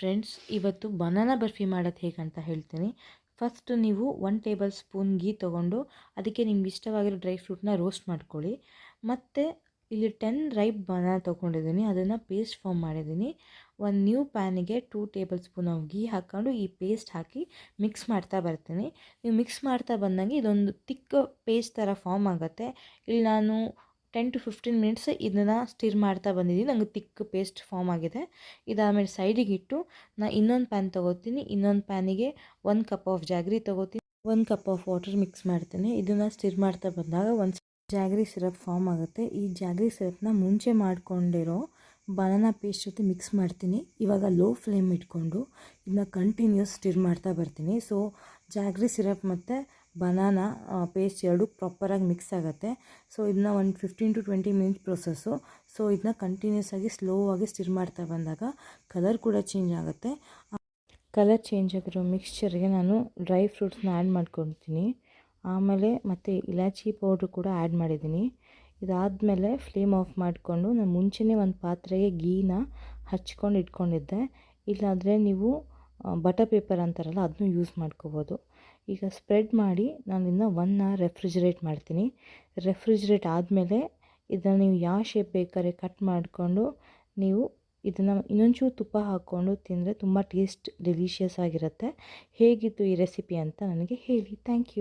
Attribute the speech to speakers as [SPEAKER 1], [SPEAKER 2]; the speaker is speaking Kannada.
[SPEAKER 1] ಫ್ರೆಂಡ್ಸ್, ಇವತ್ತು ಬನಾನಾ ಬರ್ಫಿ ಮಾಡೋದು ಹೇಗಂತ ಹೇಳ್ತೀನಿ. ಫಸ್ಟು ನೀವು 1 ಟೇಬಲ್ ಸ್ಪೂನ್ ಗೀ ತೊಗೊಂಡು ಅದಕ್ಕೆ ನಿಮ್ಗೆ ಇಷ್ಟವಾಗಿರೋ ಡ್ರೈ ಫ್ರೂಟ್ನ ರೋಸ್ಟ್ ಮಾಡ್ಕೊಳ್ಳಿ. ಮತ್ತು ಇಲ್ಲಿ 10 ರೈಪ್ ಬನಾನಾ ತೊಗೊಂಡಿದ್ದೀನಿ, ಅದನ್ನು ಪೇಸ್ಟ್ ಫಾರ್ಮ್ ಮಾಡಿದ್ದೀನಿ. ಒಂದು ನ್ಯೂ ಪ್ಯಾನಿಗೆ 2 ಟೇಬಲ್ ಸ್ಪೂನ್ ಆಫ್ ಗೀ ಹಾಕ್ಕೊಂಡು ಈ ಪೇಸ್ಟ್ ಹಾಕಿ ಮಿಕ್ಸ್ ಮಾಡ್ತಾ ಬರ್ತೀನಿ. ನೀವು ಮಿಕ್ಸ್ ಮಾಡ್ತಾ ಬಂದಂಗೆ ಇದೊಂದು ತಿಕ್ ಪೇಸ್ಟ್ ಥರ ಫಾರ್ಮ್ ಆಗುತ್ತೆ. ಇಲ್ಲಿ ನಾನು 10 to 15 ಮಿನಿಟ್ಸ್ ಇದನ್ನು ಸ್ಟಿರ್ ಮಾಡ್ತಾ ಬಂದಿದ್ದೀನಿ. ನನಗೆ ತಿಕ್ ಪೇಸ್ಟ್ ಫಾರ್ಮ್ ಆಗಿದೆ. ಇದಾದಮೇಲೆ ಸೈಡಿಗೆ ಇಟ್ಟು ನಾನು ಇನ್ನೊಂದು ಪ್ಯಾನ್ ತೊಗೋತೀನಿ. ಇನ್ನೊಂದು ಪ್ಯಾನಿಗೆ 1 ಕಪ್ ಆಫ್ ಜಾಗ್ರಿ ತೊಗೋತೀನಿ, 1 ಕಪ್ ಆಫ್ ವಾಟರ್ ಮಿಕ್ಸ್ ಮಾಡ್ತೀನಿ. ಇದನ್ನು ಸ್ಟಿರ್ ಮಾಡ್ತಾ ಬಂದಾಗ ಒಂದು ಜಾಗ್ರಿ ಸಿರಪ್ ಫಾರ್ಮ್ ಆಗುತ್ತೆ. ಈ ಜಾಗ್ರಿ ಸಿರಪ್ನ ಮುಂಚೆ ಮಾಡ್ಕೊಂಡಿರೋ ಬನಾನಾ ಪೇಸ್ಟ್ ಜೊತೆ ಮಿಕ್ಸ್ ಮಾಡ್ತೀನಿ. ಇವಾಗ ಲೋ ಫ್ಲೇಮ್ ಇಟ್ಕೊಂಡು ಇದನ್ನ ಕಂಟಿನ್ಯೂಸ್ ಸ್ಟಿರ್ ಮಾಡ್ತಾ ಬರ್ತೀನಿ. ಸೊ ಜಾಗ್ರಿ ಸಿರಪ್ ಮತ್ತು ಬನಾನಾ ಪೇಸ್ಟ್ ಎರಡು ಪ್ರಾಪರಾಗಿ ಮಿಕ್ಸ್ ಆಗುತ್ತೆ. ಸೊ ಇದನ್ನ ಒಂದು 15 to 20 ಮಿನಿಟ್ಸ್ ಪ್ರೊಸೆಸ್ಸು. ಸೊ ಇದನ್ನ ಕಂಟಿನ್ಯೂಸ್ ಆಗಿ ಸ್ಲೋ ಆಗಿ ಸ್ಟಿರ್ ಮಾಡ್ತಾ ಬಂದಾಗ ಕಲರ್ ಕೂಡ ಚೇಂಜ್ ಆಗುತ್ತೆ. ಕಲರ್ ಚೇಂಜ್ ಆಗಿರೋ ಮಿಕ್ಸ್ಚರ್ಗೆ ನಾನು ಡ್ರೈ ಫ್ರೂಟ್ಸ್ನ ಆ್ಯಡ್ ಮಾಡ್ಕೊತೀನಿ. ಆಮೇಲೆ ಮತ್ತು ಇಲಾಚಿ ಪೌಡ್ರು ಕೂಡ ಆ್ಯಡ್ ಮಾಡಿದ್ದೀನಿ. ಇದಾದಮೇಲೆ ಫ್ಲೇಮ್ ಆಫ್ ಮಾಡಿಕೊಂಡು ನಾನು ಮುಂಚೆನೇ ಒಂದು ಪಾತ್ರೆಗೆ ಗೀನ ಹಚ್ಕೊಂಡು ಇಟ್ಕೊಂಡಿದ್ದೆ. ಇಲ್ಲಾಂದರೆ ನೀವು ಬಟರ್ ಪೇಪರ್ ಅಂತಾರಲ್ಲ ಅದನ್ನು ಯೂಸ್ ಮಾಡ್ಕೋಬೋದು. ಈಗ ಸ್ಪ್ರೆಡ್ ಮಾಡಿ ನಾನು ಇದನ್ನ 1 hour ರೆಫ್ರಿಜರೇಟ್ ಮಾಡ್ತೀನಿ. ರೆಫ್ರಿಜರೇಟ್ ಆದಮೇಲೆ ಇದನ್ನು ನೀವು ಯಾವ ಶೇಪ್ ಬೇಕಾದ್ರೆ ಕಟ್ ಮಾಡಿಕೊಂಡು ನೀವು ಇದನ್ನು ಇನ್ನೊಂಚೂರು ತುಪ್ಪ ಹಾಕ್ಕೊಂಡು ತಿಂದರೆ ತುಂಬ ಟೇಸ್ಟ್ ಡೆಲಿಷಿಯಸ್ ಆಗಿರುತ್ತೆ. ಹೇಗಿತ್ತು ಈ ರೆಸಿಪಿ ಅಂತ ನನಗೆ ಹೇಳಿ. Thank you.